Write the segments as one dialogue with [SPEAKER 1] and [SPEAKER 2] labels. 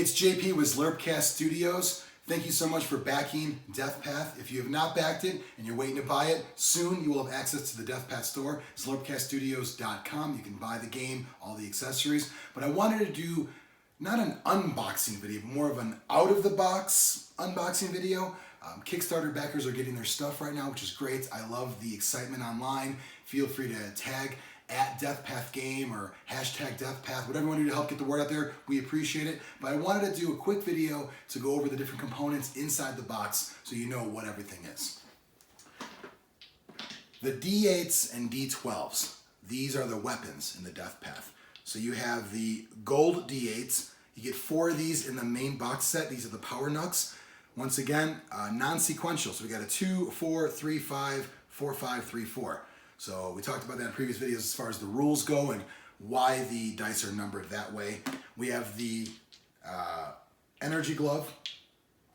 [SPEAKER 1] it's JP with Zlurpcast Studios. Thank you so much for backing Deathpath. If you have not backed it and you're waiting to buy it, soon you will have access to the Deathpath store, Zlurpcaststudios.com. You can buy the game, all the accessories. But I wanted to do not an unboxing video, but more of an out-of-the-box unboxing video. Kickstarter backers are getting their stuff right now, which is great. I love the excitement online. Feel free to tag @DeathpathGame or #DeathPath, whatever you want to do to help get the word out there. We appreciate it. But I wanted to do a quick video to go over the different components inside the box so you know what everything is. The D8s and D12s, these are the weapons in the Deathpath. So you have the gold D8s. You get 4 of these in the main box set. These are the power knucks. Once again, non-sequential. So we got a 2, 4, 3, 5, 4, 5, 3, 4. So we talked about that in previous videos as far as the rules go and why the dice are numbered that way. We have the energy glove,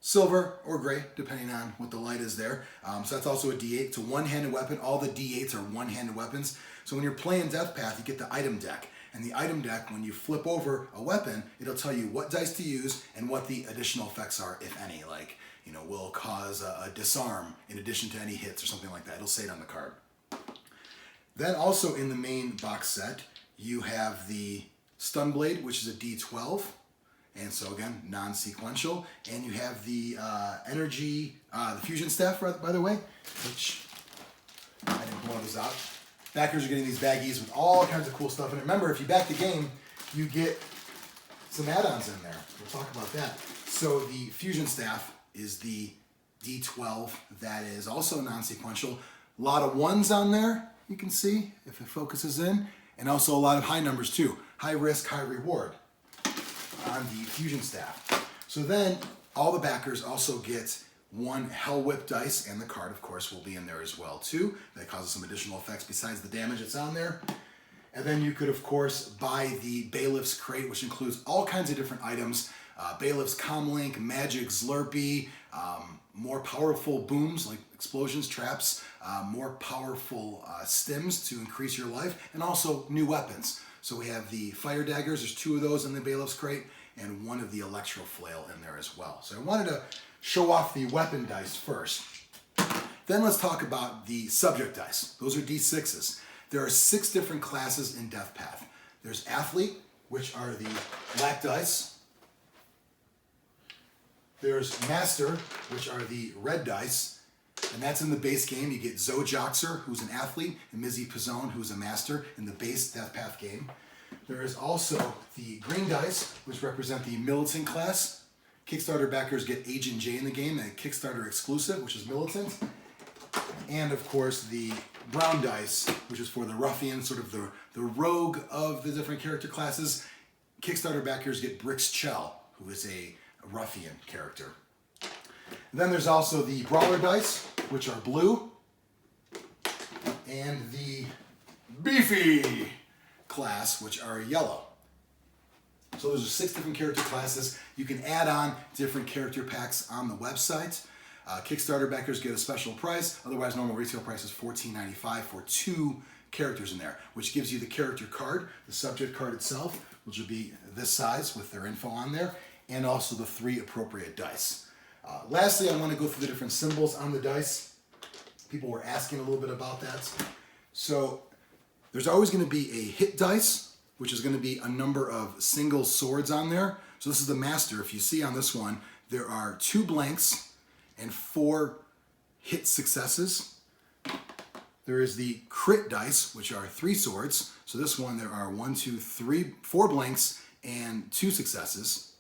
[SPEAKER 1] silver or gray, depending on what the light is there. So that's also a D8. It's a one-handed weapon. All the D8s are one-handed weapons. So when you're playing Deathpath, you get the item deck. And the item deck, when you flip over a weapon, it'll tell you what dice to use and what the additional effects are, if any. Like, will cause a disarm in addition to any hits or something like that. It'll say it on the card. Then also in the main box set, you have the stun blade, which is a D12. And so again, non-sequential. And you have the energy, the fusion staff, by the way, which I didn't blow this out. Backers are getting these baggies with all kinds of cool stuff. And remember, if you back the game, you get some add-ons in there. We'll talk about that. So the fusion staff is the D12 that is also non-sequential. A lot of ones on there, you can see, if it focuses in. And also a lot of high numbers too. High risk, high reward on the fusion staff. So then all the backers also get 1 Hell Whip dice, and the card, of course, will be in there as well too. That causes some additional effects besides the damage that's on there. And then you could, of course, buy the Bailiff's Crate, which includes all kinds of different items. Bailiff's Comlink, Magic Zlurpee, more powerful booms like explosions, traps, more powerful stims to increase your life, and also new weapons. So we have the fire daggers, there's 2 of those in the Bailiff's Crate, and 1 of the electro flail in there as well. So I wanted to show off the weapon dice first. Then let's talk about the subject dice. Those are D6s. There are 6 different classes in Deathpath. There's Athlete, which are the black dice. There's Master, which are the red dice. And that's in the base game. You get Zojoxer, who's an athlete, and Mizzy Pizzone, who's a master in the base Deathpath game. There is also the green dice, which represent the militant class. Kickstarter backers get Agent J in the game, a Kickstarter exclusive, which is militant. And of course the brown dice, which is for the ruffian, sort of the rogue of the different character classes. Kickstarter backers get Brix Chell, who is a ruffian character. And then there's also the brawler dice, which are blue, and the beefy class, which are yellow. So those are 6 different character classes. You can add on different character packs on the website. Kickstarter backers get a special price. Otherwise, normal retail price is $14.95 for 2 characters in there, which gives you the character card, the subject card itself, which will be this size with their info on there, and also the 3 appropriate dice. Lastly, I want to go through the different symbols on the dice. People were asking a little bit about that. So there's always going to be a hit dice, which is going to be a number of single swords on there. So this is the master. If you see on this one, there are 2 blanks and 4 hit successes. There is the crit dice, which are 3 swords. So this one, there are 1, 2, 3, 4 blanks and 2 successes.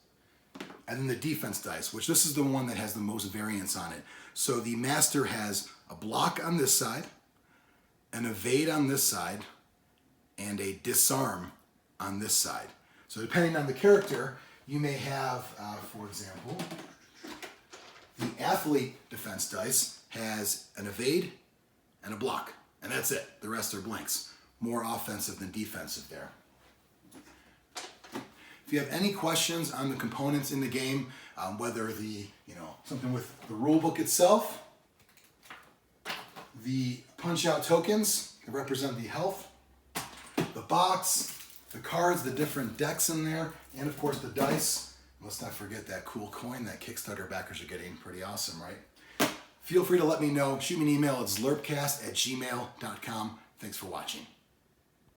[SPEAKER 1] And then the defense dice, which this is the one that has the most variance on it. So the master has a block on this side, an evade on this side, and a disarm on this side. So depending on the character, you may have, for example, the athlete defense dice has an evade and a block, and that's it. The rest are blanks. More offensive than defensive there. If you have any questions on the components in the game, whether the, something with the rulebook itself, the punch-out tokens that represent the health, the box, the cards, the different decks in there, and of course the dice, Let's not forget that cool coin that Kickstarter backers are getting. Pretty awesome, right? Feel free to let me know. Shoot me an email at zlurpcast@gmail.com. Thanks for watching.